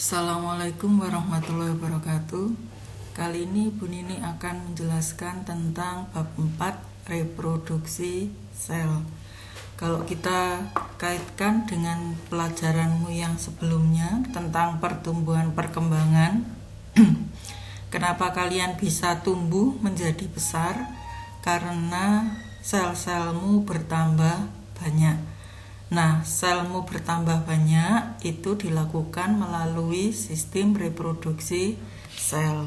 Assalamualaikum warahmatullahi wabarakatuh. Kali ini Bu Nini akan menjelaskan tentang bab 4 reproduksi sel. Kalau kita kaitkan dengan pelajaranmu yang sebelumnya tentang pertumbuhan perkembangan, kenapa kalian bisa tumbuh menjadi besar? Karena sel-selmu bertambah banyak. Nah, selmu bertambah banyak itu dilakukan melalui sistem reproduksi sel.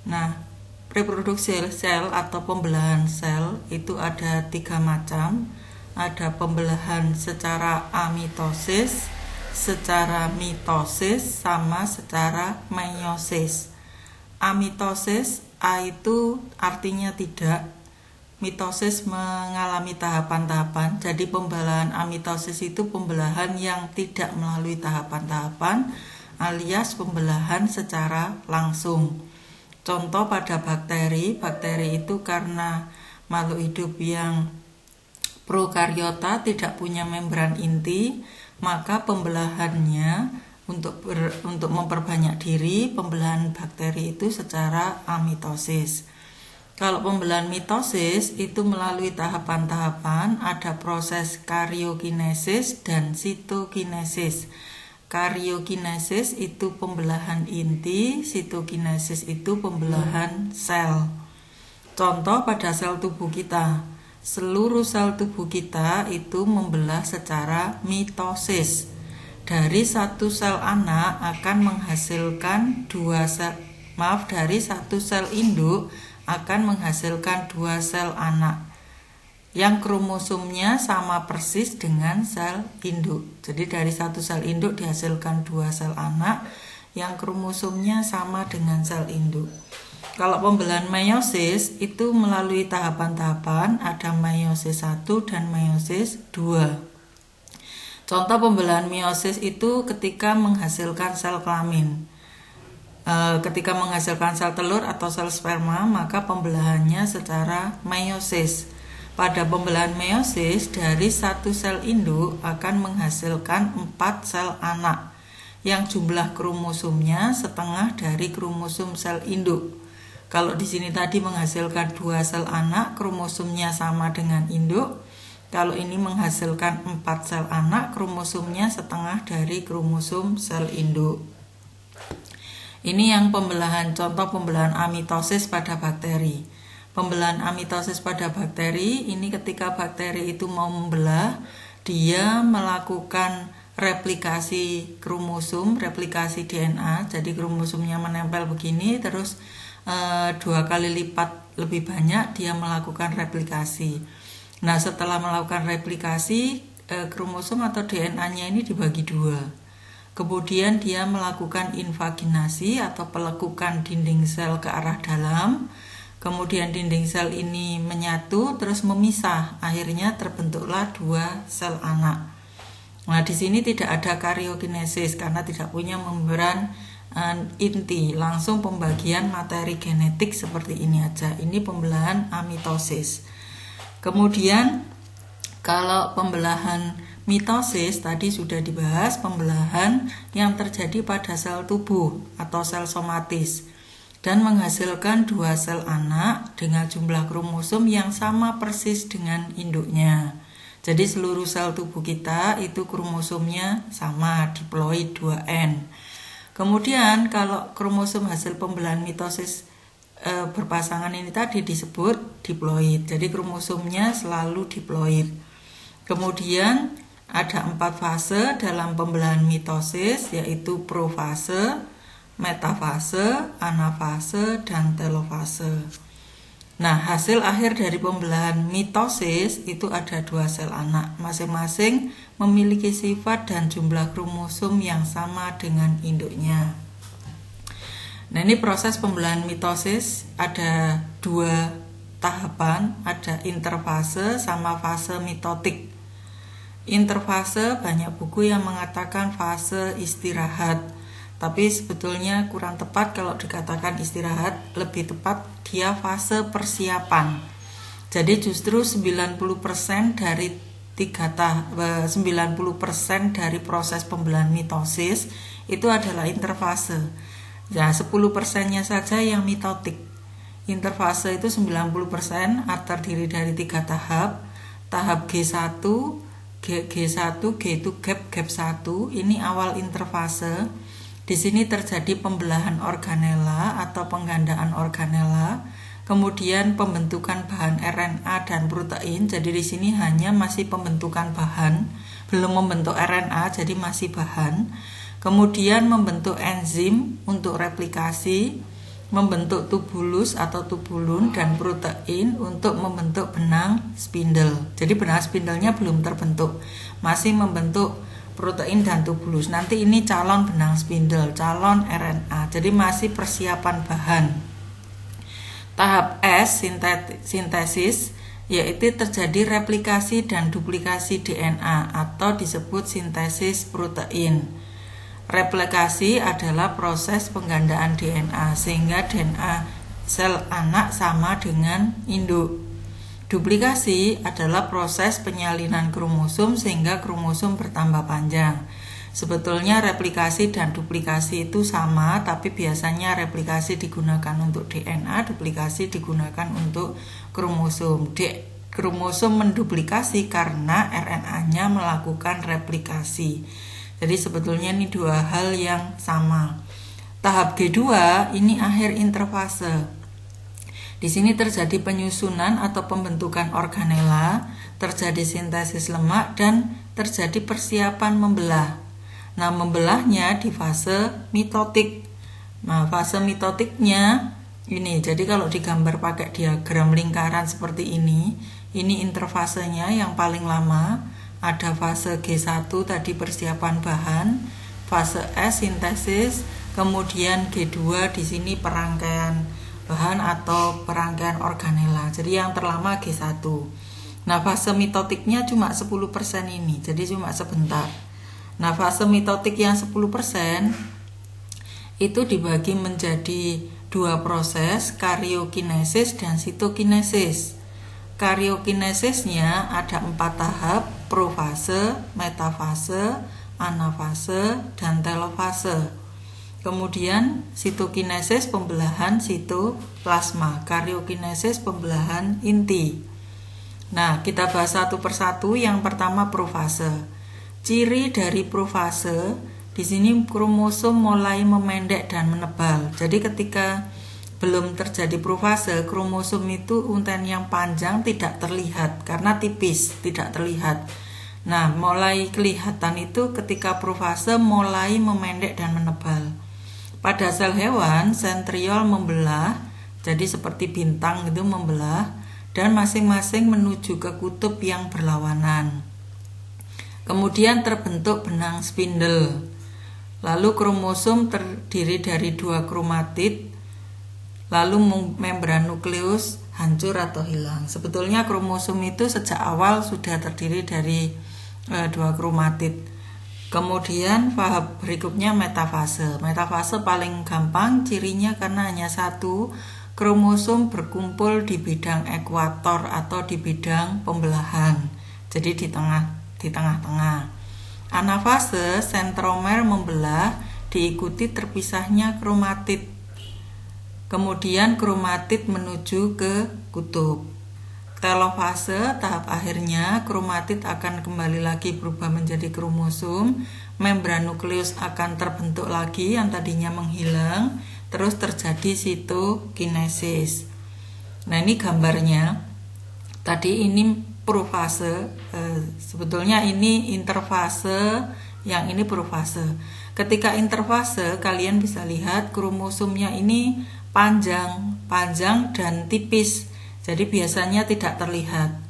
Nah, reproduksi sel atau pembelahan sel itu ada 3 macam. Ada pembelahan secara amitosis, secara mitosis, sama secara meiosis. Amitosis, A itu artinya tidak. Mitosis mengalami tahapan-tahapan. Jadi pembelahan amitosis itu pembelahan yang tidak melalui tahapan-tahapan, alias pembelahan secara langsung. Contoh pada bakteri itu karena makhluk hidup yang prokariota tidak punya membran inti, maka pembelahannya untuk memperbanyak diri, pembelahan bakteri itu secara amitosis. Kalau pembelahan mitosis itu melalui tahapan-tahapan, ada proses karyokinesis dan sitokinesis. Karyokinesis itu pembelahan inti, sitokinesis itu pembelahan sel. Contoh pada sel tubuh kita, seluruh sel tubuh kita itu membelah secara mitosis. Dari satu sel anak akan menghasilkan dari satu sel induk akan menghasilkan 2 sel anak yang kromosomnya sama persis dengan sel induk. Jadi dari satu sel induk dihasilkan 2 sel anak yang kromosomnya sama dengan sel induk. Kalau pembelahan meiosis itu melalui tahapan-tahapan, ada meiosis 1 dan meiosis 2. Contoh pembelahan meiosis itu ketika menghasilkan sel kelamin. Ketika menghasilkan sel telur atau sel sperma, maka pembelahannya secara meiosis. Pada pembelahan meiosis, dari satu sel induk akan menghasilkan 4 sel anak yang jumlah kromosomnya setengah dari kromosom sel induk. Kalau di sini tadi menghasilkan 2 sel anak, kromosomnya sama dengan induk. Kalau ini menghasilkan 4 sel anak, kromosomnya setengah dari kromosom sel induk. Ini yang contoh pembelahan amitosis pada bakteri. Pembelahan amitosis pada bakteri ini ketika bakteri itu mau membelah, dia melakukan replikasi kromosom, replikasi DNA. Jadi kromosomnya menempel begini, terus 2 kali lipat lebih banyak dia melakukan replikasi. Nah, setelah melakukan replikasi, kromosom atau DNA-nya ini dibagi 2. Kemudian dia melakukan invaginasi atau pelekukan dinding sel ke arah dalam. Kemudian dinding sel ini menyatu terus memisah. Akhirnya terbentuklah 2 sel anak. Nah, di sini tidak ada karyokinesis karena tidak punya membran inti. Langsung pembagian materi genetik seperti ini aja. Ini pembelahan amitosis. Kemudian kalau pembelahan mitosis tadi sudah dibahas, pembelahan yang terjadi pada sel tubuh atau sel somatis dan menghasilkan 2 sel anak dengan jumlah kromosom yang sama persis dengan induknya. Jadi seluruh sel tubuh kita itu kromosomnya sama, diploid 2N. Kemudian kalau kromosom hasil pembelahan mitosis berpasangan ini tadi disebut diploid. Jadi kromosomnya selalu diploid. Kemudian ada 4 fase dalam pembelahan mitosis, yaitu profase, metafase, anafase, dan telofase. Nah, hasil akhir dari pembelahan mitosis itu ada 2 sel anak, masing-masing memiliki sifat dan jumlah kromosom yang sama dengan induknya. Nah, ini proses pembelahan mitosis ada 2 tahapan, ada interfase sama fase mitotik. Interfase banyak buku yang mengatakan fase istirahat, tapi sebetulnya kurang tepat kalau dikatakan istirahat, lebih tepat dia fase persiapan. Jadi justru 90% dari 90% dari proses pembelahan mitosis itu adalah interfase. Ya, 10%-nya saja yang mitotik. Interfase itu 90% terdiri dari 3 tahap. Tahap G1, G1, G itu gap 1. Ini awal interfase. Di sini terjadi pembelahan organela atau penggandaan organela. Kemudian pembentukan bahan RNA dan protein. Jadi di sini hanya masih pembentukan bahan, belum membentuk RNA, jadi masih bahan. Kemudian membentuk enzim untuk replikasi, membentuk tubulus atau tubulin dan protein untuk membentuk benang spindle. Jadi benang spindlenya belum terbentuk, masih membentuk protein dan tubulus. Nanti ini calon benang spindle, calon RNA. Jadi masih persiapan bahan. Tahap S, sintesis, yaitu terjadi replikasi dan duplikasi DNA atau disebut sintesis protein. Replikasi adalah proses penggandaan DNA sehingga DNA sel anak sama dengan induk. Duplikasi adalah proses penyalinan kromosom sehingga kromosom bertambah panjang. Sebetulnya replikasi dan duplikasi itu sama, tapi biasanya replikasi digunakan untuk DNA, duplikasi digunakan untuk kromosom. Kromosom menduplikasi karena RNA-nya melakukan replikasi. Jadi sebetulnya ini dua hal yang sama. Tahap G2 ini akhir interfase. Di sini terjadi penyusunan atau pembentukan organela, terjadi sintesis lemak dan terjadi persiapan membelah. Nah, membelahnya di fase mitotik. Nah, fase mitotiknya ini. Jadi kalau digambar pakai diagram lingkaran seperti ini interfasenya yang paling lama. Ada fase G1 tadi persiapan bahan, fase S sintesis, kemudian G2 di sini perangkaian bahan atau perangkaian organela. Jadi yang terlama G1. Nah, fase mitotiknya cuma 10% ini. Jadi cuma sebentar. Nah, fase mitotik yang 10% itu dibagi menjadi dua proses, karyokinesis dan sitokinesis. Karyokinesisnya ada 4 tahap, profase, metafase, anafase, dan telofase. Kemudian sitokinesis pembelahan sitoplasma, karyokinesis pembelahan inti. Nah, kita bahas satu persatu. Yang pertama profase. Ciri dari profase, di sini kromosom mulai memendek dan menebal. Jadi ketika belum terjadi profase, kromosom itu unten yang panjang tidak terlihat karena tipis, tidak terlihat. Nah, mulai kelihatan itu ketika profase mulai memendek dan menebal. Pada sel hewan, sentriol membelah, jadi seperti bintang itu membelah, dan masing-masing menuju ke kutub yang berlawanan. Kemudian terbentuk benang spindle. Lalu kromosom terdiri dari 2 kromatid. Lalu membran nukleus hancur atau hilang. Sebetulnya kromosom itu sejak awal sudah terdiri dari 2 kromatid. Kemudian tahap berikutnya metafase. Metafase paling gampang cirinya karena hanya 1 kromosom berkumpul di bidang ekuator atau di bidang pembelahan. Jadi di tengah-tengah. Anafase, sentromer membelah diikuti terpisahnya kromatid. Kemudian kromatid menuju ke kutub. Telofase, tahap akhirnya, kromatid akan kembali lagi berubah menjadi kromosom. Membran nukleus akan terbentuk lagi yang tadinya menghilang. Terus terjadi sitokinesis. Nah, ini gambarnya. Tadi ini profase, sebetulnya ini interfase, yang ini profase. Ketika interfase, kalian bisa lihat kromosomnya ini panjang dan tipis. Jadi biasanya tidak terlihat.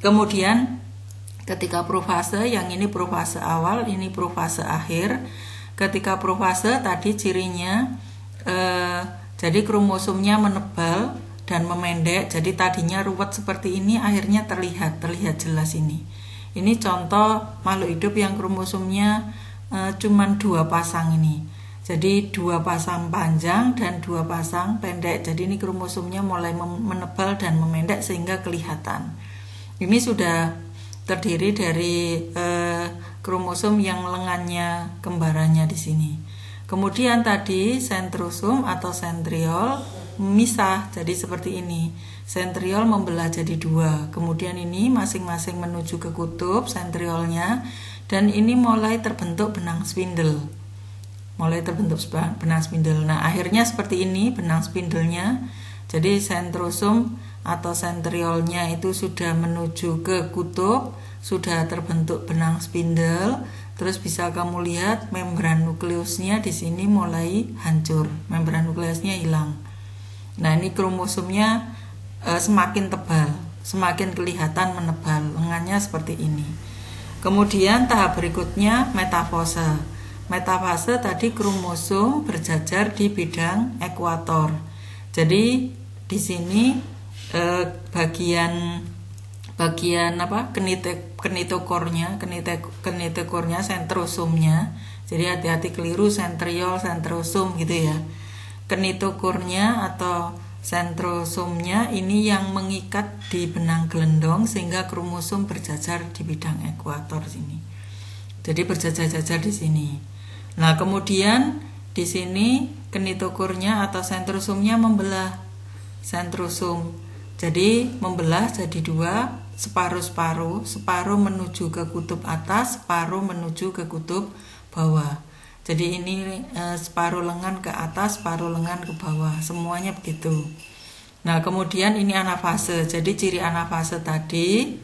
Kemudian ketika profase, yang ini profase awal, ini profase akhir. Ketika profase tadi cirinya jadi kromosomnya menebal dan memendek. Jadi tadinya ruwet seperti ini, akhirnya terlihat jelas ini. Ini contoh makhluk hidup yang kromosomnya cuman 2 pasang ini. Jadi 2 pasang panjang dan 2 pasang pendek. Jadi ini kromosomnya mulai menebal dan memendek sehingga kelihatan. Ini sudah terdiri dari kromosom yang lengannya kembarannya di sini. Kemudian tadi sentrosom atau sentriol memisah jadi seperti ini. Sentriol membelah jadi dua. Kemudian ini masing-masing menuju ke kutub sentriolnya, dan ini mulai terbentuk benang spindle. Nah, akhirnya seperti ini benang spindlenya. Jadi sentrosom atau sentriolnya itu sudah menuju ke kutub, sudah terbentuk benang spindle. Terus bisa kamu lihat membran nukleusnya di sini mulai hancur, membran nukleusnya hilang. Nah, ini kromosomnya semakin tebal, semakin kelihatan menebal, lengannya seperti ini. Kemudian tahap berikutnya metafase. Metafase tadi kromosom berjajar di bidang ekuator. Jadi di sini bagian kinetokornya, sentrosomnya. Jadi hati-hati keliru sentriol, sentrosom gitu ya. Kinetokornya atau sentrosomnya ini yang mengikat di benang gelendong sehingga kromosom berjajar di bidang ekuator sini. Jadi berjajar-jajar di sini. Nah, kemudian di sini kinetokornya atau sentrosomnya membelah sentrosom. Jadi membelah jadi dua, separuh-separuh, separuh menuju ke kutub atas, separuh menuju ke kutub bawah. Jadi ini separuh lengan ke atas, separuh lengan ke bawah, semuanya begitu. Nah, kemudian ini anafase. Jadi ciri anafase tadi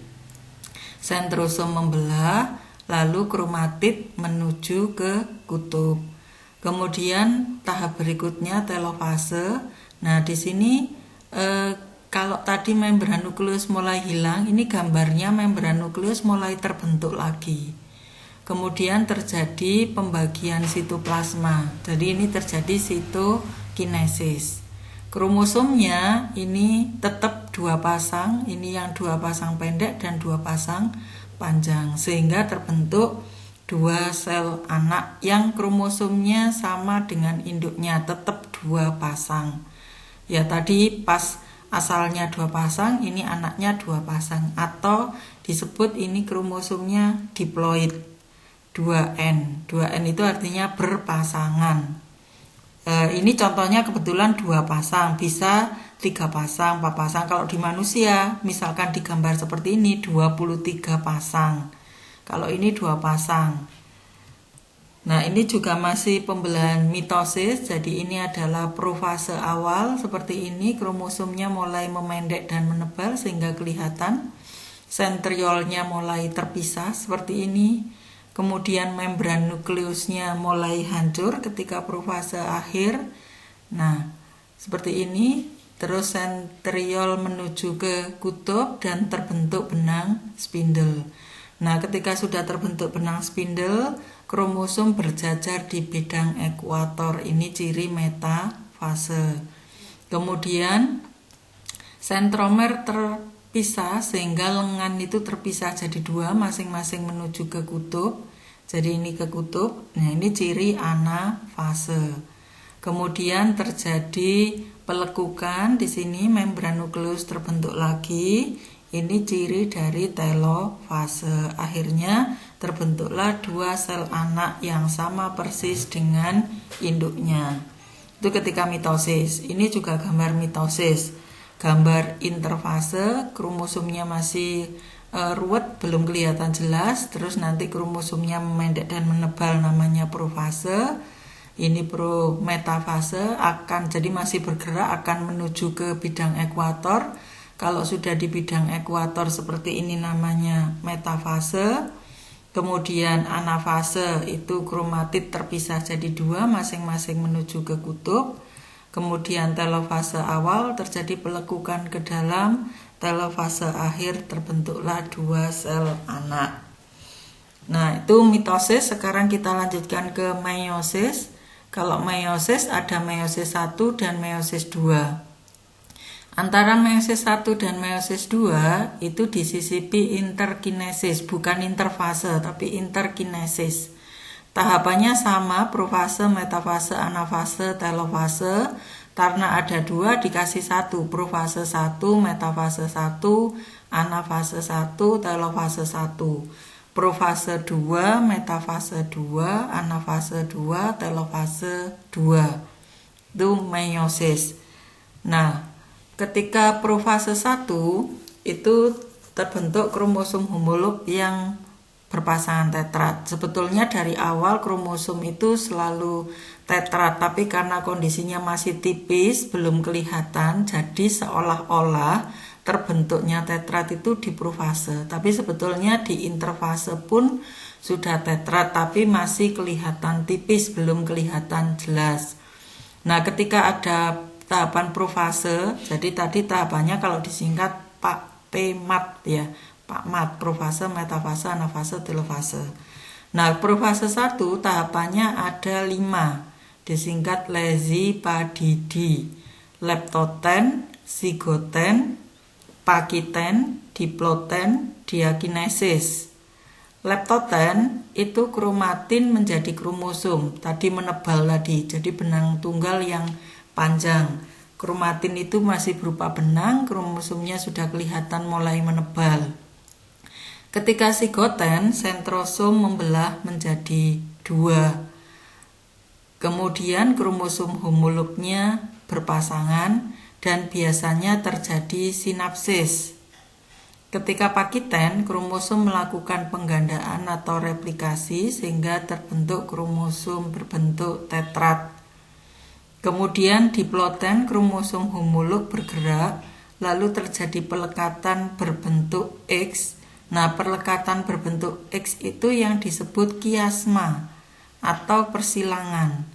sentrosom membelah, lalu kromatid menuju ke kutub. Kemudian tahap berikutnya telofase. Nah, di sini kalau tadi membran nukleus mulai hilang, ini gambarnya membran nukleus mulai terbentuk lagi. Kemudian terjadi pembagian sitoplasma. Jadi ini terjadi sitokinesis. Kromosomnya ini tetap dua pasang, ini yang dua pasang pendek dan dua pasang panjang, sehingga terbentuk dua sel anak yang kromosomnya sama dengan induknya, tetap dua pasang. Ya, tadi pas asalnya dua pasang, ini anaknya dua pasang, atau disebut ini kromosomnya diploid 2N. 2N itu artinya berpasangan. Ini contohnya kebetulan dua pasang, bisa 3 pasang, 4 pasang. Kalau di manusia, misalkan digambar seperti ini 23 pasang. Kalau ini 2 pasang. Nah, ini juga masih pembelahan mitosis. Jadi ini adalah profase awal seperti ini, kromosomnya mulai memendek dan menebal sehingga kelihatan. Sentriolnya mulai terpisah seperti ini. Kemudian membran nukleusnya mulai hancur ketika profase akhir. Nah, seperti ini. Terus sentriol menuju ke kutub dan terbentuk benang spindle. Nah, ketika sudah terbentuk benang spindle, kromosom berjajar di bidang ekuator. Ini ciri metafase. Kemudian sentromer terpisah sehingga lengan itu terpisah jadi dua, masing-masing menuju ke kutub. Jadi ini ke kutub. Nah, ini ciri anafase. Kemudian terjadi pelekukan, di sini membran nukleus terbentuk lagi. Ini ciri dari telofase. Akhirnya terbentuklah dua sel anak yang sama persis dengan induknya. Itu ketika mitosis. Ini juga gambar mitosis. Gambar interfase, kromosomnya masih ruwet, belum kelihatan jelas. Terus nanti kromosomnya memendek dan menebal, namanya profase. Ini metafase, akan jadi masih bergerak, akan menuju ke bidang ekuator. Kalau sudah di bidang ekuator seperti ini namanya metafase. Kemudian anafase itu kromatid terpisah jadi dua, masing-masing menuju ke kutub. Kemudian telofase awal terjadi pelekukan ke dalam, telofase akhir terbentuklah dua sel anak. Nah, itu mitosis. Sekarang kita lanjutkan ke meiosis. Kalau meiosis ada meiosis 1 dan meiosis 2. Antara meiosis 1 dan meiosis 2 itu disisipi interkinesis, bukan interfase tapi interkinesis. Tahapannya sama, profase, metafase, anafase, telofase. Karena ada dua dikasih 1, profase 1, metafase 1, anafase 1, telofase 1. Profase 2, metafase 2, anafase 2, telofase 2. Itu meiosis. Nah, ketika profase 1 itu terbentuk kromosom homolog yang berpasangan tetrat. Sebetulnya dari awal kromosom itu selalu tetrat, tapi karena kondisinya masih tipis, belum kelihatan, jadi seolah-olah terbentuknya tetrat itu di profase. Tapi sebetulnya di interfase pun sudah tetrat, tapi masih kelihatan tipis, belum kelihatan jelas. Nah, ketika ada tahapan profase, jadi tadi tahapannya kalau disingkat PMAT ya, PMAT, profase, metafase, anafase, telofase. Nah, profase 1 tahapannya ada 5, disingkat lesipadidi, leptoten, zigoten, pakiten, diploten, diakinesis. Leptoten itu kromatin menjadi kromosom, tadi menebal tadi, jadi benang tunggal yang panjang. Kromatin itu masih berupa benang, kromosomnya sudah kelihatan mulai menebal. Ketika zigoten, sentrosom membelah menjadi 2. Kemudian kromosom homolognya berpasangan dan biasanya terjadi sinapsis. Ketika pakiten, kromosom melakukan penggandaan atau replikasi sehingga terbentuk kromosom berbentuk tetrat. Kemudian diploten, kromosom homolog bergerak, lalu terjadi pelekatan berbentuk X. Nah, pelekatan berbentuk X itu yang disebut kiasma atau persilangan.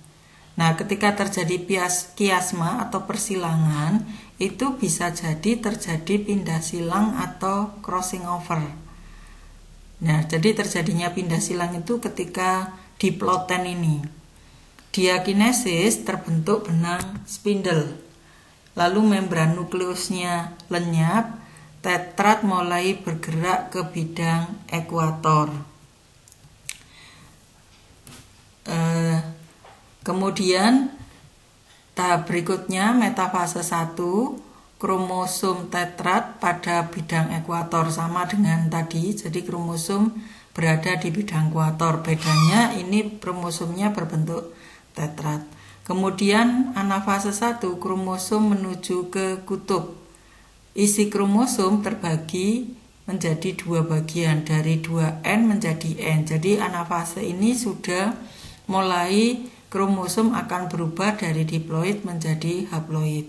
Nah, ketika terjadi kiasma atau persilangan, itu bisa jadi terjadi pindah silang atau crossing over. Nah, jadi terjadinya pindah silang itu ketika diploten ini. Diakinesis terbentuk benang spindle. Lalu membran nukleusnya lenyap, tetrat mulai bergerak ke bidang ekuator. Kemudian tahap berikutnya metafase 1, kromosom tetrat pada bidang ekuator, sama dengan tadi, jadi kromosom berada di bidang ekuator. Bedanya ini kromosomnya berbentuk tetrat. Kemudian anafase 1, kromosom menuju ke kutub. Isi kromosom terbagi menjadi 2 bagian, dari 2N menjadi N. Jadi anafase ini sudah mulai kromosom akan berubah dari diploid menjadi haploid.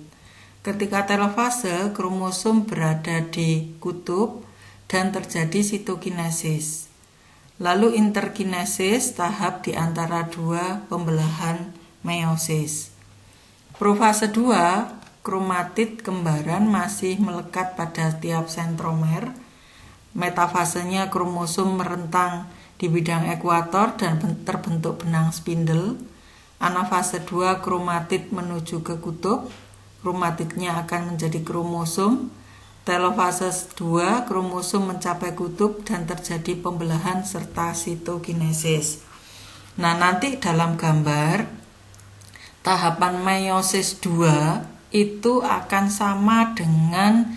Ketika telofase, kromosom berada di kutub dan terjadi sitokinesis. Lalu interkinesis, tahap di antara 2 pembelahan meiosis. Profase 2, kromatid kembaran masih melekat pada tiap sentromer. Metafasenya kromosom merentang di bidang ekuator dan terbentuk benang spindle. Anafase 2, kromatid menuju ke kutub. Kromatidnya akan menjadi kromosom. Telofase 2, kromosom mencapai kutub dan terjadi pembelahan serta sitokinesis. Nah, nanti dalam gambar tahapan meiosis 2 itu akan sama dengan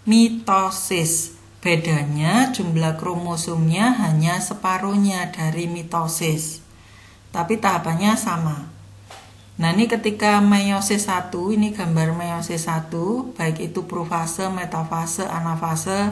mitosis. Bedanya jumlah kromosomnya hanya separuhnya dari mitosis, tapi tahapannya sama. Nah, ini ketika meiosis 1, ini gambar meiosis 1, baik itu profase, metafase, anafase,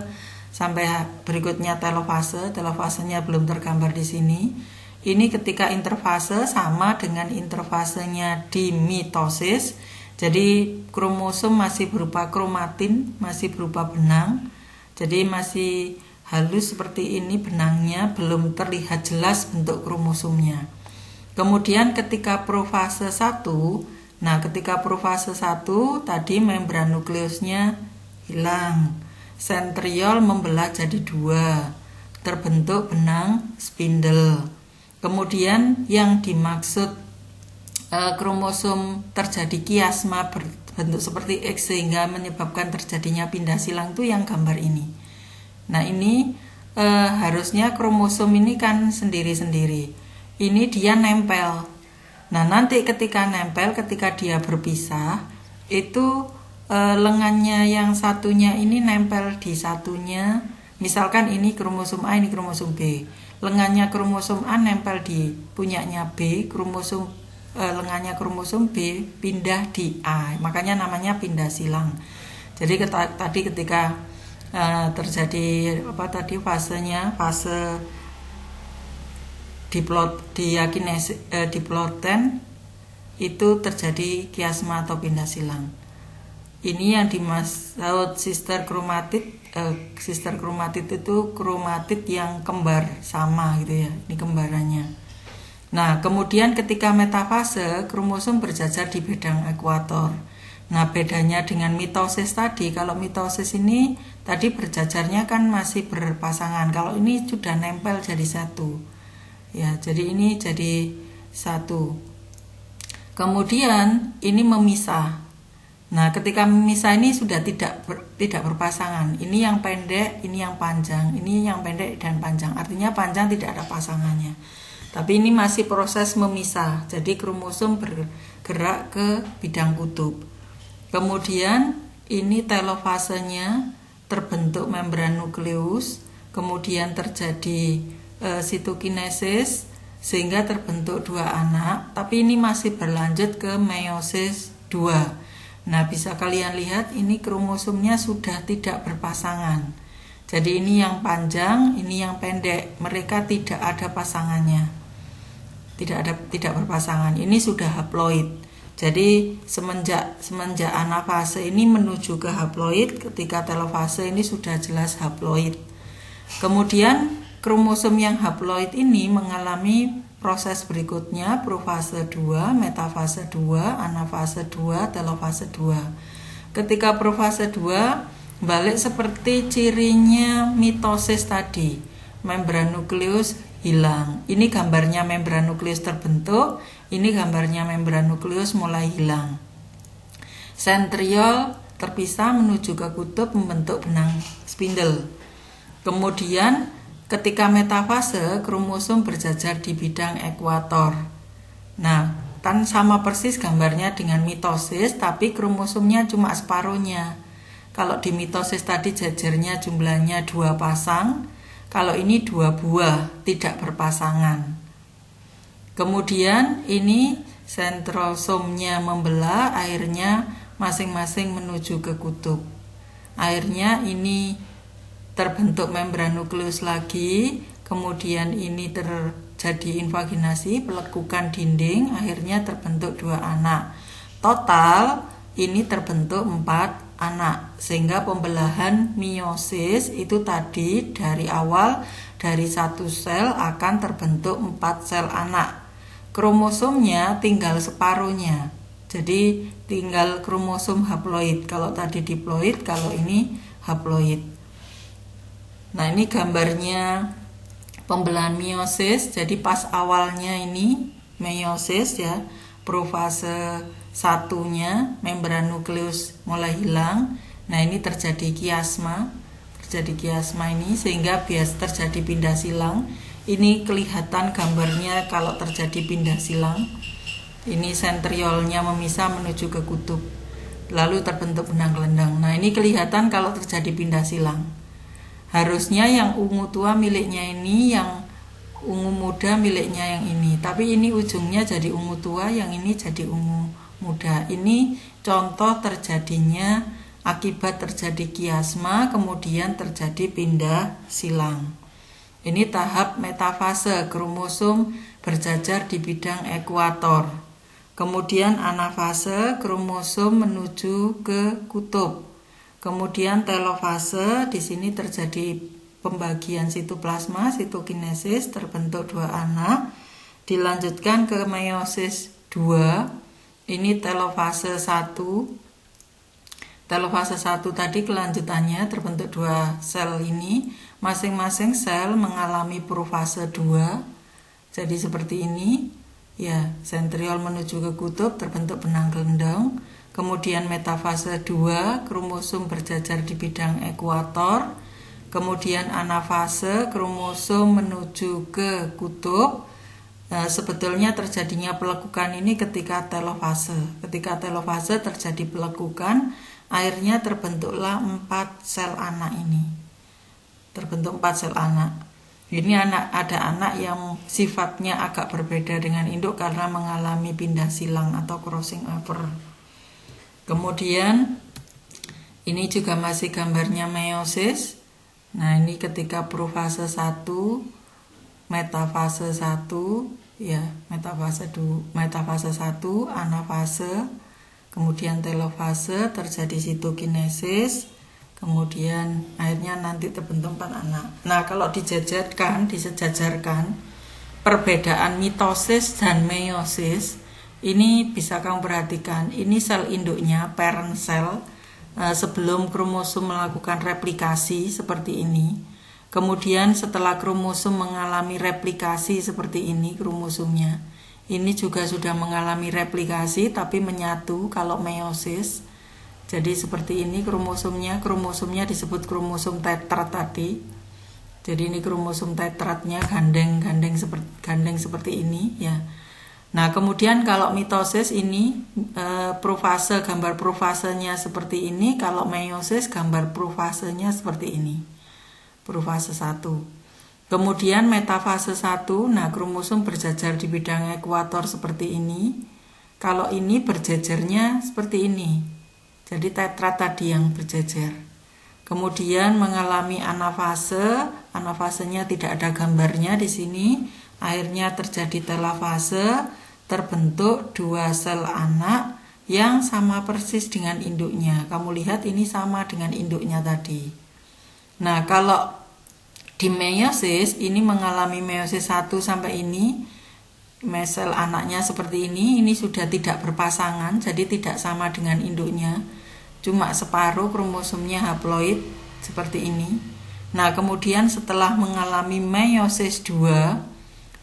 sampai berikutnya telofase. Telofasenya belum tergambar di sini. Ini ketika interfase sama dengan interfasenya di mitosis. Jadi kromosom masih berupa kromatin, masih berupa benang. Jadi masih halus seperti ini benangnya, belum terlihat jelas bentuk kromosomnya. Kemudian ketika profase 1, nah ketika profase 1 tadi membran nukleusnya hilang. Sentriol membelah jadi 2, terbentuk benang spindle. Kemudian yang dimaksud kromosom terjadi kiasma berbentuk seperti X sehingga menyebabkan terjadinya pindah silang itu yang gambar ini. Nah, ini harusnya kromosom ini kan sendiri-sendiri. Ini dia nempel. Nah, nanti ketika nempel, ketika dia berpisah, itu lengannya yang satunya ini nempel di satunya. Misalkan ini kromosom A, ini kromosom B. Lengannya kromosom A nempel di punyanya B, lengannya kromosom B pindah di A. Makanya namanya pindah silang. Jadi tadi ketika terjadi fase diploiden itu terjadi kiasma atau pindah silang. Ini yang dimaksud sister kromatid. Sister kromatid itu kromatid yang kembar sama gitu ya. Ini kembarannya. Nah, kemudian ketika metafase, kromosom berjajar di bidang ekuator. Nah, bedanya dengan mitosis tadi, kalau mitosis ini tadi berjajarnya kan masih berpasangan. Kalau ini sudah nempel jadi satu. Ya, jadi ini jadi satu. Kemudian ini memisah. Nah, ketika memisah ini sudah tidak berpasangan. Ini yang pendek, ini yang panjang, ini yang pendek dan panjang. Artinya panjang tidak ada pasangannya. Tapi ini masih proses memisah. Jadi kromosom bergerak ke bidang kutub. Kemudian ini telofasenya terbentuk membran nukleus, kemudian terjadi sitokinesis sehingga terbentuk dua anak, tapi ini masih berlanjut ke meiosis 2. Nah, bisa kalian lihat ini kromosomnya sudah tidak berpasangan. Jadi ini yang panjang, ini yang pendek. Mereka tidak ada pasangannya. Tidak berpasangan. Ini sudah haploid. Jadi semenjak anafase ini menuju ke haploid, ketika telofase ini sudah jelas haploid. Kemudian kromosom yang haploid ini mengalami proses berikutnya, profase 2, metafase 2, anafase 2, telofase 2. Ketika profase 2, balik seperti cirinya mitosis tadi. Membran nukleus hilang. Ini gambarnya membran nukleus terbentuk, ini gambarnya membran nukleus mulai hilang. Sentriol terpisah menuju ke kutub membentuk benang spindle. Kemudian ketika metafase, kromosom berjajar di bidang ekuator. Nah, kan sama persis gambarnya dengan mitosis, tapi kromosomnya cuma separuhnya. Kalau di mitosis tadi jajarnya jumlahnya 2 pasang, kalau ini 2 buah, tidak berpasangan. Kemudian ini sentrosomnya membelah, akhirnya masing-masing menuju ke kutub. Akhirnya ini terbentuk membran nukleus lagi, kemudian ini terjadi invaginasi, pelekukan dinding, akhirnya terbentuk 2 anak. Total ini terbentuk 4 anak, sehingga pembelahan meiosis itu tadi dari awal dari 1 sel akan terbentuk 4 sel anak. Kromosomnya tinggal separuhnya, jadi tinggal kromosom haploid. Kalau tadi diploid, kalau ini haploid. Nah, ini gambarnya pembelahan meiosis. Jadi pas awalnya ini meiosis ya, profase 1-nya membran nukleus mulai hilang. Nah, ini terjadi kiasma. Ini sehingga bias terjadi pindah silang. Ini kelihatan gambarnya kalau terjadi pindah silang. Ini sentriolnya memisah menuju ke kutub. Lalu terbentuk benang gelendang. Nah, ini kelihatan kalau terjadi pindah silang. Harusnya yang ungu tua miliknya ini, yang ungu muda miliknya yang ini. Tapi ini ujungnya jadi ungu tua, yang ini jadi ungu muda. Ini contoh terjadinya akibat terjadi kiasma, kemudian terjadi pindah silang. Ini tahap metafase, kromosom berjajar di bidang ekuator. Kemudian anafase, kromosom menuju ke kutub. Kemudian telofase, di sini terjadi pembagian sitoplasma, sitokinesis, terbentuk 2 anak. Dilanjutkan ke meiosis 2. Ini telofase 1. Telofase 1 tadi kelanjutannya terbentuk 2 sel ini. Masing-masing sel mengalami profase 2. Jadi seperti ini. Ya, sentriol menuju ke kutub, terbentuk benang gelendang. Kemudian metafase 2, kromosom berjajar di bidang ekuator. Kemudian anafase, kromosom menuju ke kutub. Sebetulnya terjadinya pelekukan ini ketika telofase. Ketika telofase terjadi pelekukan, akhirnya terbentuklah 4 sel anak ini. Terbentuk 4 sel anak. Ini ada anak yang sifatnya agak berbeda dengan induk karena mengalami pindah silang atau crossing over. Kemudian ini juga masih gambarnya meiosis. Nah, ini ketika profase 1, metafase 1, ya, metafase 1, anafase, kemudian telofase, terjadi sitokinesis, kemudian akhirnya nanti terbentuk 4 anak. Nah, kalau disejajarkan perbedaan mitosis dan meiosis, ini bisa kamu perhatikan, ini sel induknya, parent cell, sebelum kromosom melakukan replikasi seperti ini. Kemudian setelah kromosom mengalami replikasi seperti ini kromosomnya, ini juga sudah mengalami replikasi tapi menyatu kalau meiosis. Jadi seperti ini kromosomnya disebut kromosom tetrat tadi. Jadi ini kromosom tetratnya gandeng seperti ini ya. Nah, kemudian kalau mitosis ini profase, gambar profasenya seperti ini, kalau meiosis gambar profasenya seperti ini. Profase 1. Kemudian metafase 1, nah kromosom berjajar di bidang ekuator seperti ini. Kalau ini berjajarnya seperti ini. Jadi tetrat tadi yang berjajar. Kemudian mengalami anafase, anafasenya tidak ada gambarnya di sini. Akhirnya terjadi telofase, terbentuk 2 sel anak yang sama persis dengan induknya. Kamu lihat ini sama dengan induknya tadi. Nah, kalau di meiosis ini mengalami meiosis 1 sampai ini, sel anaknya seperti ini sudah tidak berpasangan, jadi tidak sama dengan induknya. Cuma separuh kromosomnya haploid seperti ini. Nah, kemudian setelah mengalami meiosis 2,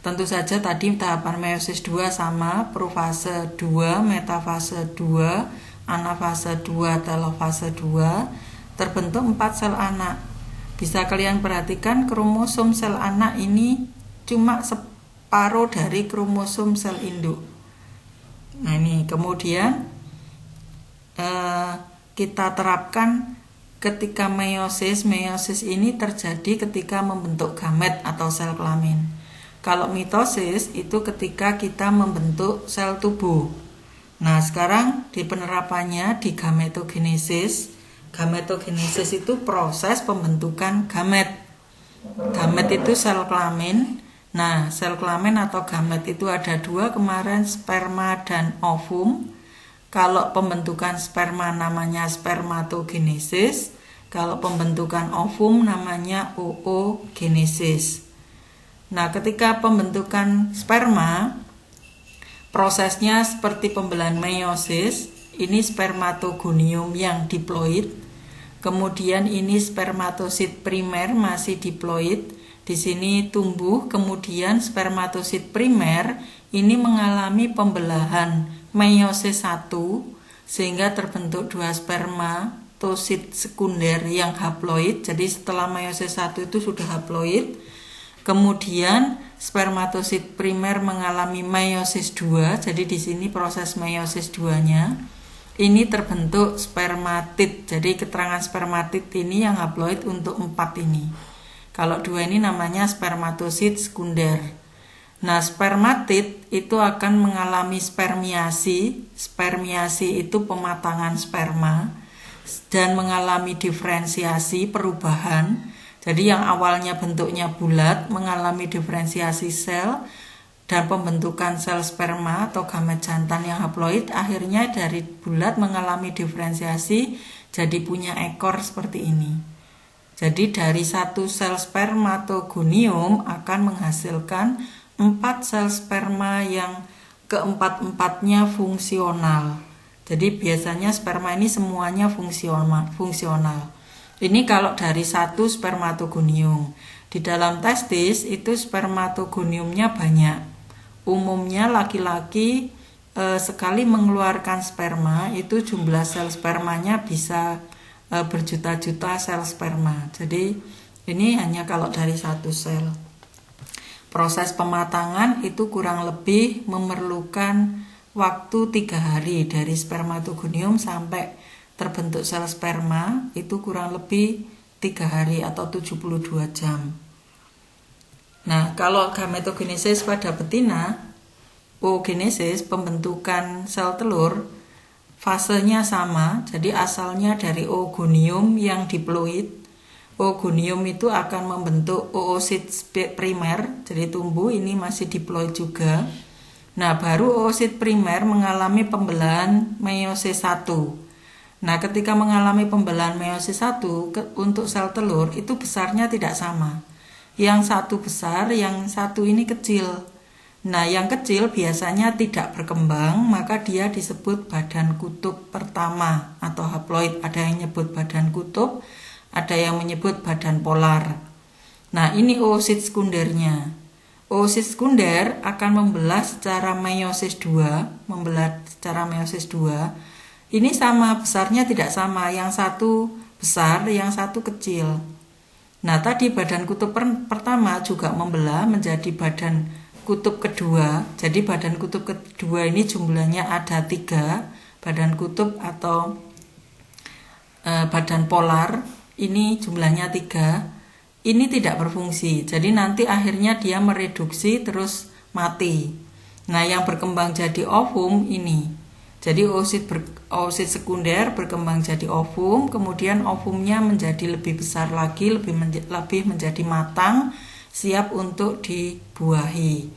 tentu saja tadi tahapan meiosis 2 sama, profase 2, metafase 2, anafase 2, telofase 2, terbentuk 4 sel anak. Bisa kalian perhatikan kromosom sel anak ini cuma separuh dari kromosom sel induk. Nah, ini kemudian kita terapkan ketika meiosis ini terjadi ketika membentuk gamet atau sel kelamin. Kalau mitosis itu ketika kita membentuk sel tubuh. Nah, sekarang di penerapannya di gametogenesis. Gametogenesis itu proses pembentukan gamet. Gamet itu sel kelamin. Nah, sel kelamin atau gamet itu ada 2 kemarin, sperma dan ovum. Kalau pembentukan sperma namanya spermatogenesis. Kalau pembentukan ovum namanya oogenesis. Nah, ketika pembentukan sperma, prosesnya seperti pembelahan meiosis. Ini spermatogonium yang diploid. Kemudian ini spermatosit primer masih diploid. Di sini tumbuh. Kemudian spermatosit primer ini mengalami pembelahan meiosis 1 sehingga terbentuk 2 spermatosit sekunder yang haploid. Jadi setelah meiosis 1 itu sudah haploid. Kemudian spermatosit primer mengalami meiosis 2. Jadi di sini proses meiosis 2-nya ini terbentuk spermatid. Jadi keterangan spermatid ini yang haploid untuk 4 ini. Kalau 2 ini namanya spermatosit sekunder. Nah, spermatid itu akan mengalami spermiasi. Spermiasi itu pematangan sperma dan mengalami diferensiasi, perubahan. Jadi yang awalnya bentuknya bulat mengalami diferensiasi sel dan pembentukan sel sperma atau gamet jantan yang haploid, akhirnya dari bulat mengalami diferensiasi jadi punya ekor seperti ini. Jadi dari 1 sel spermatogonium akan menghasilkan 4 sel sperma yang keempat-empatnya fungsional. Jadi biasanya sperma ini semuanya fungsional. Ini kalau dari 1 spermatogonium. Di dalam testis itu spermatogoniumnya banyak. Umumnya laki-laki sekali mengeluarkan sperma itu jumlah sel spermanya bisa berjuta-juta sel sperma. Jadi ini hanya kalau dari 1 sel. Proses pematangan itu kurang lebih memerlukan waktu 3 hari dari spermatogonium sampai terbentuk sel sperma itu kurang lebih 3 hari atau 72 jam. Nah, kalau gametogenesis pada betina, oogenesis, pembentukan sel telur, fasenya sama, jadi asalnya dari oogonium yang diploid. Oogonium itu akan membentuk oosit primer, jadi tumbuh ini masih diploid juga. Nah, baru oosit primer mengalami pembelahan meiosis 1. Nah, ketika mengalami pembelahan meiosis 1 untuk sel telur itu besarnya tidak sama. Yang satu besar, yang satu ini kecil. Nah, yang kecil biasanya tidak berkembang, maka dia disebut badan kutub pertama atau haploid. Ada yang menyebut badan kutub, ada yang menyebut badan polar. Nah, ini oosit sekundernya. Oosit sekunder akan membelah secara meiosis 2, Ini sama, besarnya tidak sama, yang satu besar, yang satu kecil. Nah, tadi badan kutub pertama juga membelah menjadi badan kutub kedua. Jadi badan kutub kedua ini jumlahnya ada 3. Badan kutub atau badan polar ini jumlahnya 3. Ini tidak berfungsi. Jadi nanti akhirnya dia mereduksi terus mati. Nah, yang berkembang jadi ovum ini. Jadi oosit sekunder berkembang jadi ovum, kemudian ovumnya menjadi lebih besar lagi, lebih menjadi matang, siap untuk dibuahi.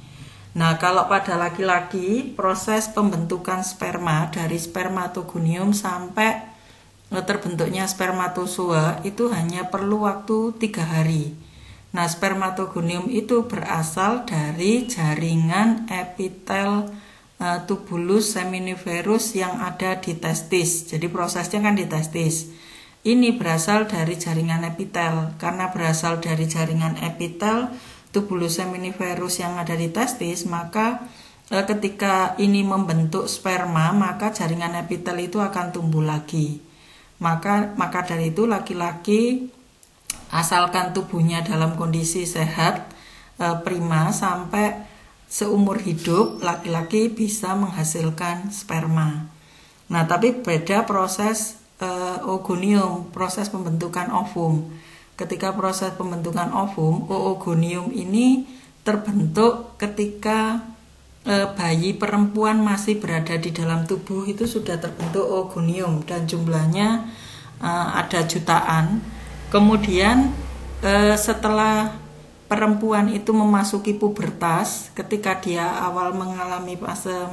Nah, kalau pada laki-laki, proses pembentukan sperma dari spermatogonium sampai terbentuknya spermatozoa itu hanya perlu waktu 3 hari. Nah, spermatogonium itu berasal dari jaringan epitel tubulus seminiferus yang ada di testis. Jadi prosesnya kan di testis. Ini berasal dari jaringan epitel. Karena berasal dari jaringan epitel tubulus seminiferus yang ada di testis, maka ketika ini membentuk sperma, maka jaringan epitel itu akan tumbuh lagi. Maka dari itu laki-laki asalkan tubuhnya dalam kondisi sehat, prima, sampai seumur hidup laki-laki bisa menghasilkan sperma. Nah, tapi beda proses oogonium, proses pembentukan ovum. Ketika proses pembentukan ovum, oogonium ini terbentuk ketika bayi perempuan masih berada di dalam tubuh, itu sudah terbentuk oogonium dan jumlahnya ada jutaan. Kemudian setelah perempuan itu memasuki pubertas, ketika dia awal mengalami fase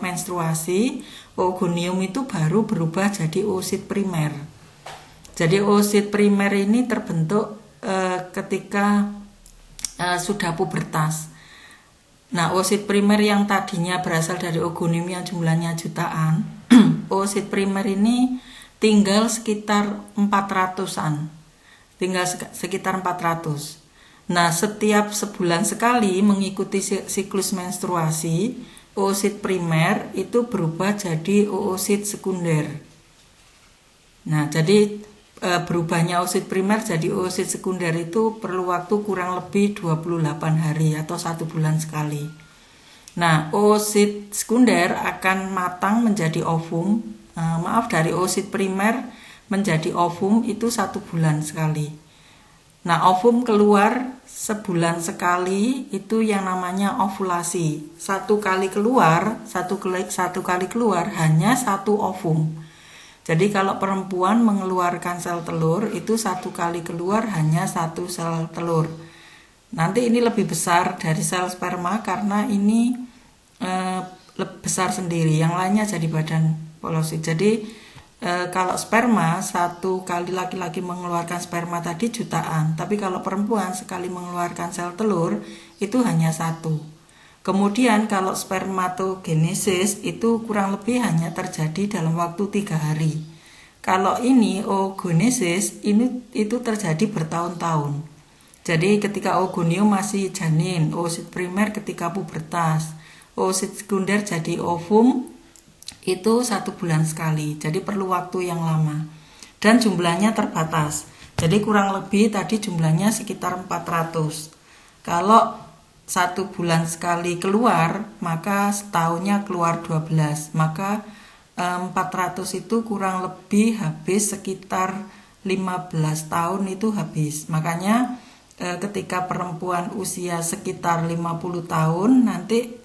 menstruasi, oogonium itu baru berubah jadi oosit primer. Jadi oosit primer ini terbentuk ketika sudah pubertas. Nah, oosit primer yang tadinya berasal dari oogonium yang jumlahnya jutaan, oosit primer ini tinggal sekitar 400-an. Tinggal sekitar 400. Nah, setiap sebulan sekali mengikuti siklus menstruasi, oosit primer itu berubah jadi oosit sekunder. Nah, jadi berubahnya oosit primer jadi oosit sekunder itu perlu waktu kurang lebih 28 hari atau 1 bulan sekali. Nah, oosit sekunder akan matang menjadi ovum. Dari oosit primer menjadi ovum itu 1 bulan sekali. Nah, ovum keluar sebulan sekali, itu yang namanya ovulasi. Satu kali keluar hanya 1 ovum. Jadi kalau perempuan mengeluarkan sel telur itu 1 kali keluar hanya 1 sel telur. Nanti ini lebih besar dari sel sperma karena ini besar sendiri. Yang lainnya jadi badan polosit. Jadi kalau sperma 1 kali laki-laki mengeluarkan sperma tadi jutaan. Tapi kalau perempuan sekali mengeluarkan sel telur itu hanya 1. Kemudian kalau spermatogenesis itu kurang lebih hanya terjadi dalam waktu 3 hari. Kalau ini oogenesis itu terjadi bertahun-tahun. Jadi ketika oogonium masih janin, oosit primer ketika pubertas, oosit sekunder jadi ovum itu 1 bulan sekali. Jadi perlu waktu yang lama. Dan jumlahnya terbatas. Jadi kurang lebih tadi jumlahnya sekitar 400. Kalau 1 bulan sekali keluar, maka setahunnya keluar 12. Maka 400 itu kurang lebih habis sekitar 15 tahun itu habis. Makanya ketika perempuan usia sekitar 50 tahun nanti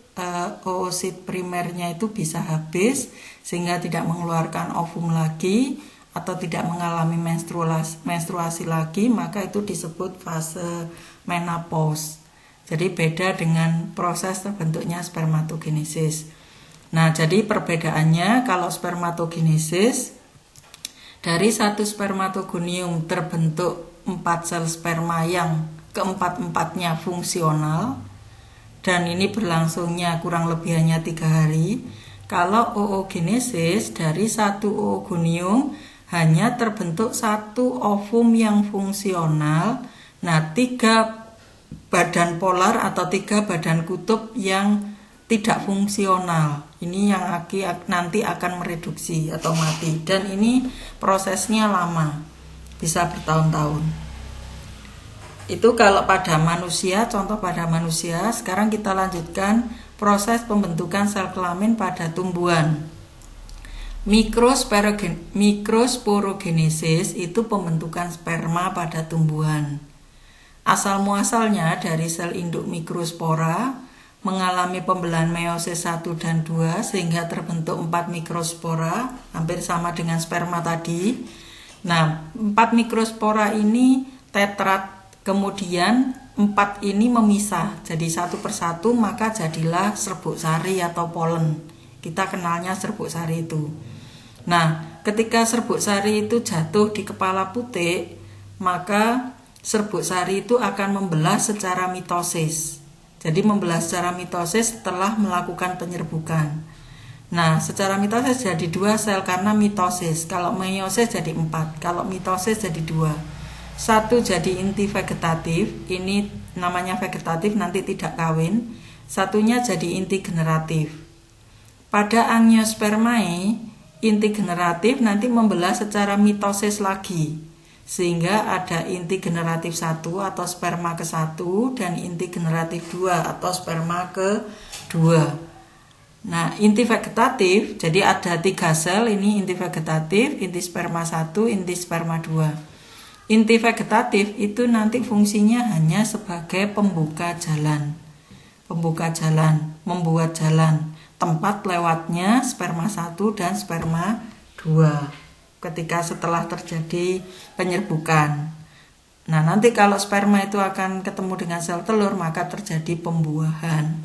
oosit primernya itu bisa habis sehingga tidak mengeluarkan ovum lagi atau tidak mengalami menstruasi lagi, maka itu disebut fase menopause. Jadi beda dengan proses terbentuknya spermatogenesis. Nah, jadi perbedaannya kalau spermatogenesis dari satu spermatogonium terbentuk 4 sel sperma yang keempat-empatnya fungsional dan ini berlangsungnya kurang lebih hanya 3 hari. Kalau oogenesis dari satu oogonium hanya terbentuk 1 ovum yang fungsional. Nah, 3 badan polar atau 3 badan kutub yang tidak fungsional. Ini yang nanti akan mereduksi atau mati. Dan ini prosesnya lama, bisa bertahun-tahun. Itu kalau pada manusia, contoh pada manusia. Sekarang kita lanjutkan proses pembentukan sel kelamin pada tumbuhan. Mikrosporogenesis itu pembentukan sperma pada tumbuhan. Asal muasalnya dari sel induk mikrospora mengalami pembelahan meiosis 1 dan 2 sehingga terbentuk 4 mikrospora, hampir sama dengan sperma tadi. Nah, 4 mikrospora ini tetrat, kemudian 4 ini memisah jadi satu persatu, maka jadilah serbuk sari atau polen. Kita kenalnya serbuk sari itu. Nah, ketika serbuk sari itu jatuh di kepala putik, maka serbuk sari itu akan membelah secara mitosis. Jadi membelah secara mitosis setelah melakukan penyerbukan. Nah, secara mitosis jadi 2 sel karena mitosis. Kalau meiosis jadi 4, kalau mitosis jadi 2. 1 jadi inti vegetatif, ini namanya vegetatif, nanti tidak kawin. Satunya jadi inti generatif. Pada angiospermae, inti generatif nanti membelah secara mitosis lagi. Sehingga ada inti generatif 1 atau sperma ke-1 dan inti generatif 2 atau sperma ke-2. Nah, inti vegetatif, jadi ada 3 sel, ini inti vegetatif, inti sperma 1, inti sperma 2. Inti vegetatif itu nanti fungsinya hanya sebagai pembuka jalan. Pembuka jalan, membuat jalan, tempat lewatnya sperma 1 dan sperma 2. Ketika setelah terjadi penyerbukan. Nah, nanti kalau sperma itu akan ketemu dengan sel telur, maka terjadi pembuahan.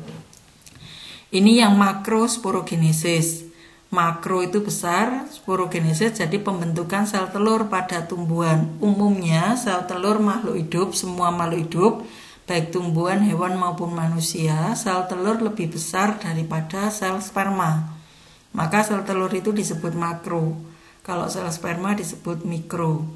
Ini yang makrosporogenesis. Makro itu besar, sporogenesis jadi pembentukan sel telur pada tumbuhan. Umumnya sel telur makhluk hidup, semua makhluk hidup, baik tumbuhan, hewan maupun manusia, sel telur lebih besar daripada sel sperma. Maka sel telur itu disebut makro. Kalau sel sperma disebut mikro.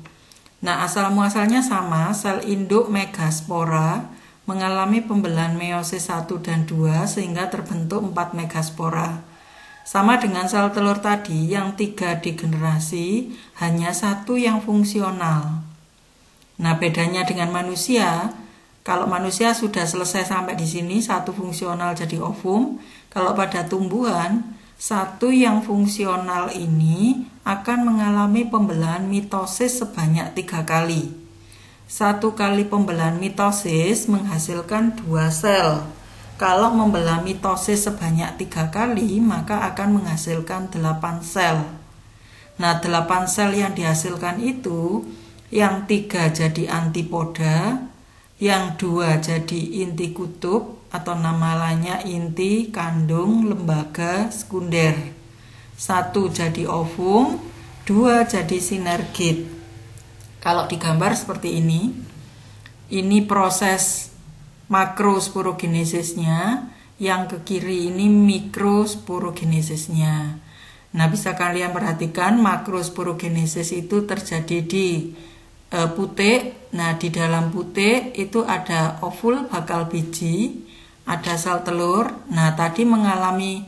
Nah, asal muasalnya sama, sel induk megaspora mengalami pembelahan meiosis 1 dan 2 sehingga terbentuk 4 megaspora. Sama dengan sel telur tadi, yang 3 digenerasi, hanya 1 yang fungsional. Nah, bedanya dengan manusia, kalau manusia sudah selesai sampai di sini, 1 fungsional jadi ovum. Kalau pada tumbuhan, 1 yang fungsional ini akan mengalami pembelahan mitosis sebanyak 3 kali. 1 kali pembelahan mitosis menghasilkan 2 sel. Kalau membelah mitosis sebanyak 3 kali, maka akan menghasilkan 8 sel. Nah, 8 sel yang dihasilkan itu, yang 3 jadi antipoda, yang 2 jadi inti kutub, atau nama lainnya inti kandung lembaga sekunder. 1 jadi ovum, 2 jadi sinergit. Kalau digambar seperti ini proses makrosporogenesisnya, yang ke kiri ini mikrosporogenesisnya. Nah, bisa kalian perhatikan makrosporogenesis itu terjadi di putik. Nah, di dalam putik itu ada ovul bakal biji, ada sel telur. Nah, tadi mengalami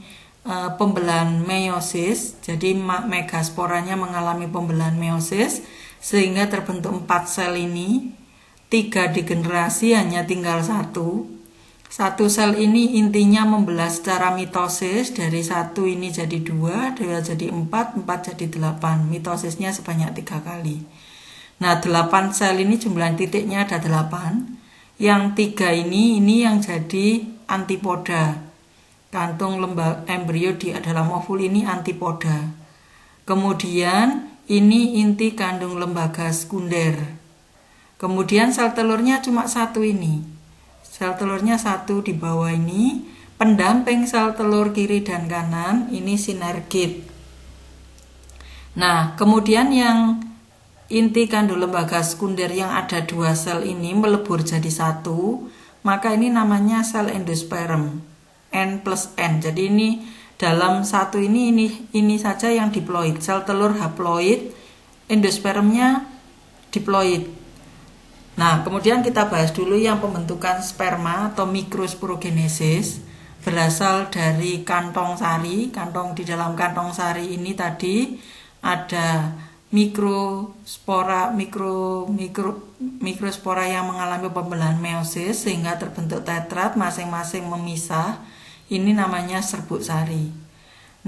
pembelahan meiosis, jadi megasporanya mengalami pembelahan meiosis sehingga terbentuk 4 sel ini. 3 digenerasi hanya tinggal 1. Satu sel ini intinya membelah secara mitosis, dari 1 ini jadi 2, 2 jadi 4, 4 jadi 8. Mitosisnya sebanyak 3 kali. Nah, 8 sel ini jumlah titiknya ada 8. Yang 3 ini yang jadi antipoda. Kantung embrio di dalam ovul ini antipoda. Kemudian ini inti kandung lembaga sekunder. Kemudian sel telurnya cuma 1 ini. Sel telurnya 1 di bawah ini, pendamping sel telur kiri dan kanan, ini sinergit. Nah, kemudian yang inti kandung lembaga sekunder yang ada 2 sel ini melebur jadi 1, maka ini namanya sel endosperm, N plus N. Jadi ini dalam 1 ini saja yang diploid, sel telur haploid, endospermnya diploid. Nah, kemudian kita bahas dulu yang pembentukan sperma atau mikrosporogenesis berasal dari kantong sari. Di dalam kantong sari ini tadi ada mikrospora yang mengalami pembelahan meiosis sehingga terbentuk tetrat, masing-masing memisah. Ini namanya serbuk sari.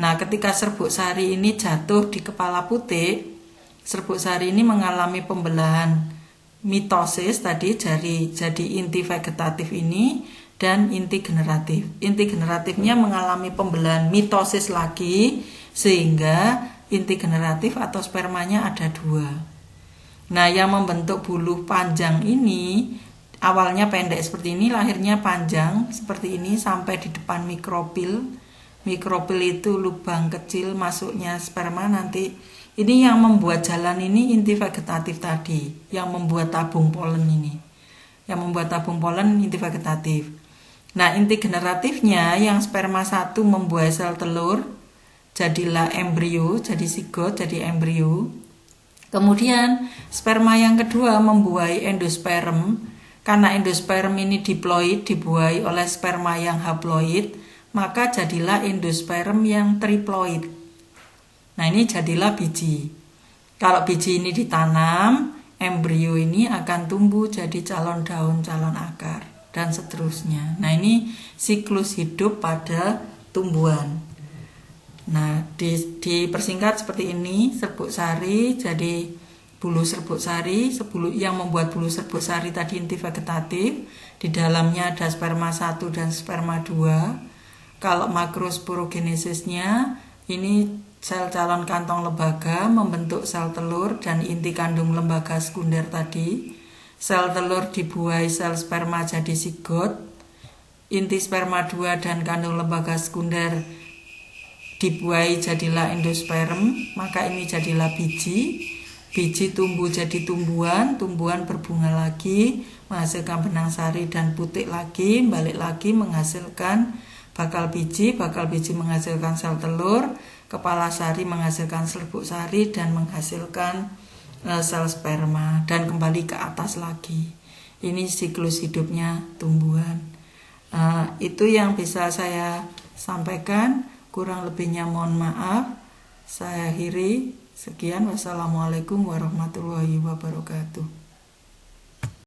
Nah, ketika serbuk sari ini jatuh di kepala putik, serbuk sari ini mengalami pembelahan mitosis tadi jadi inti vegetatif ini dan inti generatif. Inti generatifnya mengalami pembelahan mitosis lagi sehingga inti generatif atau spermanya ada 2. Nah, yang membentuk buluh panjang ini awalnya pendek seperti ini, lahirnya panjang seperti ini sampai di depan mikropil. Mikropil itu lubang kecil masuknya sperma nanti. Ini yang membuat jalan ini inti vegetatif tadi, yang membuat tabung polen ini. Yang membuat tabung polen inti vegetatif. Nah, inti generatifnya yang sperma 1 membuai sel telur, jadilah embrio, jadi zigot, jadi embrio. Kemudian sperma yang kedua membuai endosperm. Karena endosperm ini diploid, dibuai oleh sperma yang haploid, maka jadilah endosperm yang triploid. Nah, ini jadilah biji. Kalau biji ini ditanam, embrio ini akan tumbuh jadi calon daun, calon akar, dan seterusnya. Nah, ini siklus hidup pada tumbuhan. Nah, dipersingkat seperti ini, serbuk sari jadi bulu serbuk sari, yang membuat bulu serbuk sari tadi inti vegetatif, di dalamnya ada sperma 1 dan sperma 2. Kalau makrosporogenesisnya ini sel calon kantong lembaga membentuk sel telur dan inti kandung lembaga sekunder tadi. Sel telur dibuai sel sperma jadi zigot. Inti sperma 2 dan kandung lembaga sekunder dibuai jadilah endosperm, maka ini jadilah biji. Biji tumbuh jadi tumbuhan, tumbuhan berbunga lagi, menghasilkan benang sari dan putik lagi, balik lagi menghasilkan bakal biji menghasilkan sel telur, kepala sari menghasilkan serbuk sari dan menghasilkan sel sperma dan kembali ke atas lagi. Ini siklus hidupnya tumbuhan. Itu yang bisa saya sampaikan, kurang lebihnya mohon maaf. Saya akhiri, sekian, wassalamualaikum warahmatullahi wabarakatuh.